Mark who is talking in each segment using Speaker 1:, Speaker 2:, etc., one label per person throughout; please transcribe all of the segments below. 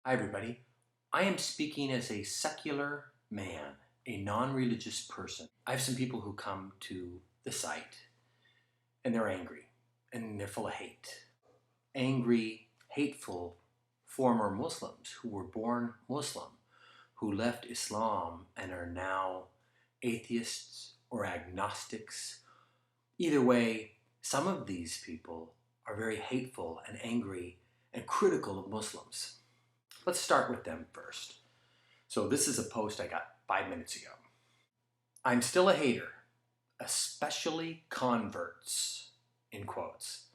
Speaker 1: Hi, everybody. I am speaking as a secular man, a non-religious person. I have some people who come to the site and they're angry and they're full of hate. Angry, hateful former Muslims who were born Muslim, who left Islam and are now atheists or agnostics. Either way, some of these people are very hateful and angry and critical of Muslims. Let's start with them first. So this is a post I got 5 minutes ago. I'm still a hater, especially converts, in quotes.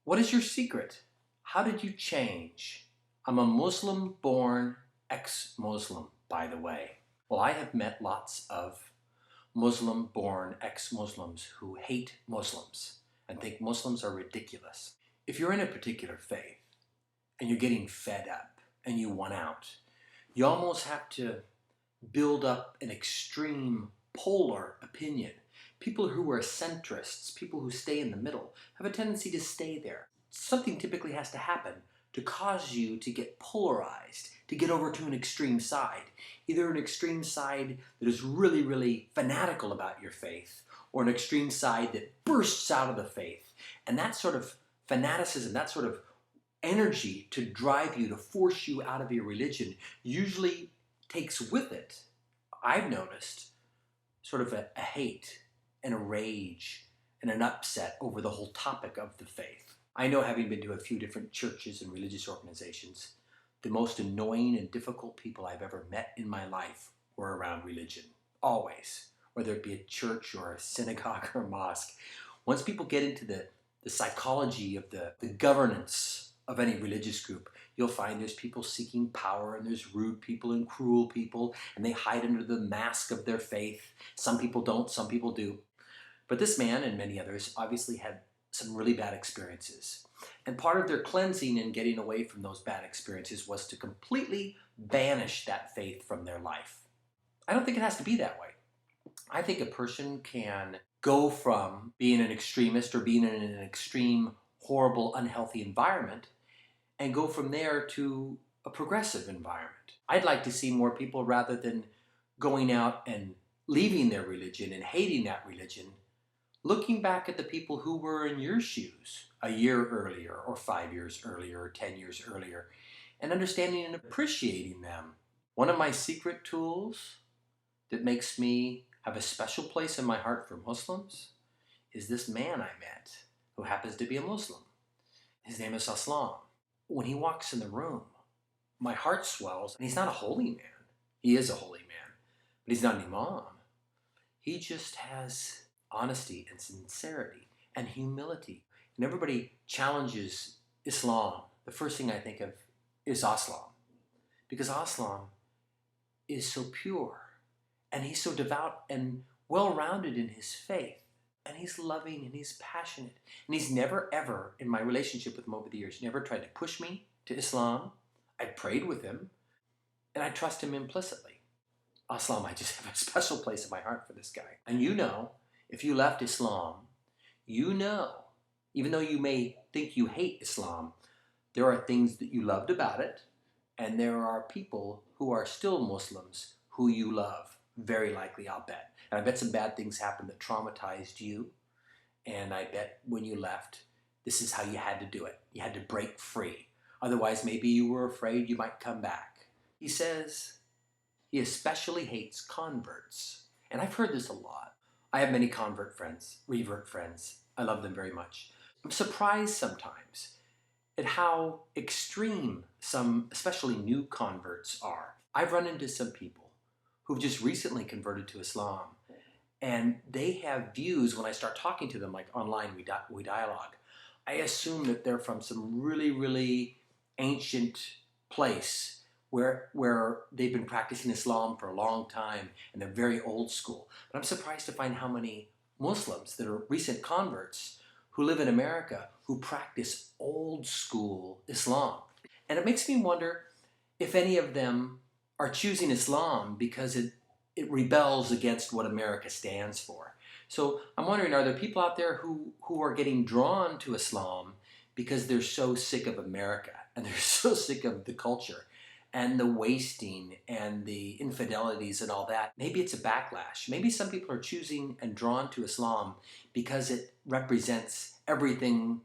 Speaker 1: What is your secret? How did you change? I'm a Muslim-born ex-Muslim, by the way. Well, I have met lots of Muslim-born ex-Muslims who hate Muslims and think Muslims are ridiculous. If you're in a particular faith and you're getting fed up and you want out, you almost have to build up an extreme polar opinion. People who are centrists, people who stay in the middle, have a tendency to stay there. Something typically has to happen to cause you to get polarized, to get over to an extreme side. Either an extreme side that is really, really fanatical about your faith, or an extreme side that bursts out of the faith. And that sort of fanaticism, that sort of energy to drive you, to force you out of your religion, usually takes with it, I've noticed, sort of a hate and a rage and an upset over the whole topic of the faith. I know, having been to a few different churches and religious organizations, the most annoying and difficult people I've ever met in my life were around religion. Always. Whether it be a church or a synagogue or a mosque. Once people get into the psychology of the governance of any religious group, you'll find there's people seeking power, and there's rude people and cruel people, and they hide under the mask of their faith. Some people don't, some people do. But this man and many others obviously had some really bad experiences. And part of their cleansing and getting away from those bad experiences was to completely banish that faith from their life. I don't think it has to be that way. I think a person can go from being an extremist or being in an extreme, horrible, unhealthy environment and go from there to a progressive environment. I'd like to see more people, rather than going out and leaving their religion and hating that religion, looking back at the people who were in your shoes a year earlier or 5 years earlier or 10 years earlier, and understanding and appreciating them. One of my secret tools that makes me have a special place in my heart for Muslims is this man I met who happens to be a Muslim. His name is Aslam. When he walks in the room, my heart swells, and he's not a holy man. He is a holy man, but he's not an imam. He just has honesty and sincerity and humility. And everybody challenges Islam. The first thing I think of is Aslam, because Aslam is so pure, and he's so devout and well-rounded in his faith. And he's loving and he's passionate. And he's never, ever, in my relationship with him over the years, never tried to push me to Islam. I prayed with him, and I trust him implicitly. Aslam, I just have a special place in my heart for this guy. And you know, if you left Islam, you know, even though you may think you hate Islam, there are things that you loved about it, and there are people who are still Muslims who you love. Very likely, I'll bet. And I bet some bad things happened that traumatized you. And I bet when you left, this is how you had to do it. You had to break free. Otherwise, maybe you were afraid you might come back. He says he especially hates converts. And I've heard this a lot. I have many convert friends, revert friends. I love them very much. I'm surprised sometimes at how extreme some, especially new converts, are. I've run into some people who've just recently converted to Islam, and they have views. When I start talking to them, like online, we dialogue, I assume that they're from some really, really ancient place where they've been practicing Islam for a long time, and they're very old school. But I'm surprised to find how many Muslims that are recent converts who live in America who practice old school Islam. And it makes me wonder if any of them are choosing Islam because it rebels against what America stands for. So I'm wondering, are there people out there who are getting drawn to Islam because they're so sick of America and they're so sick of the culture and the wasting and the infidelities and all that. Maybe it's a backlash. Maybe some people are choosing and drawn to Islam because it represents everything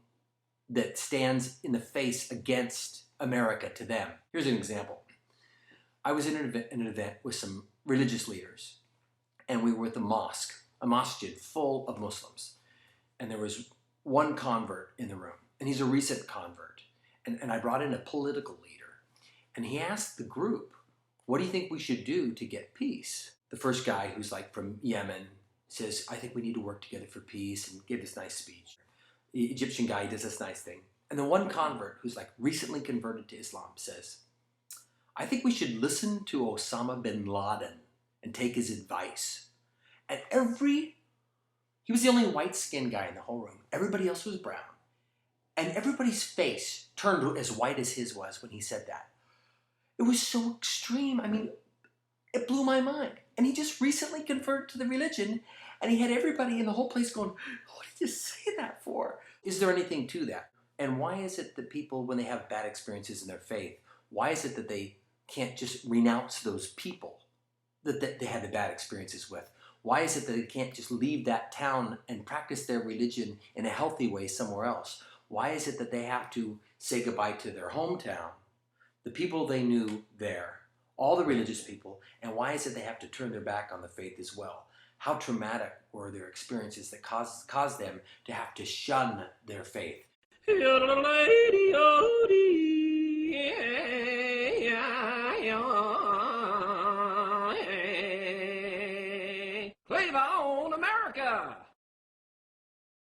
Speaker 1: that stands in the face against America to them. Here's an example. I was in an event with some religious leaders, and we were at a masjid full of Muslims. And there was one convert in the room, and he's a recent convert. And I brought in a political leader. And he asked the group, what do you think we should do to get peace? The first guy, who's like from Yemen, says, I think we need to work together for peace, and give this nice speech. The Egyptian guy does this nice thing. And the one convert, who's like recently converted to Islam, says, I think we should listen to Osama bin Laden and take his advice. And he was the only white-skinned guy in the whole room. Everybody else was brown. And everybody's face turned as white as his was when he said that. It was so extreme. I mean, it blew my mind. And he just recently converted to the religion, and he had everybody in the whole place going, what did you say that for? Is there anything to that? And why is it that people, when they have bad experiences in their faith, why is it that they can't just renounce those people that they had the bad experiences with? Why is it that they can't just leave that town and practice their religion in a healthy way somewhere else? Why is it that they have to say goodbye to their hometown, the people they knew there, all the religious people, and why is it they have to turn their back on the faith as well? How traumatic were their experiences that caused them to have to shun their faith?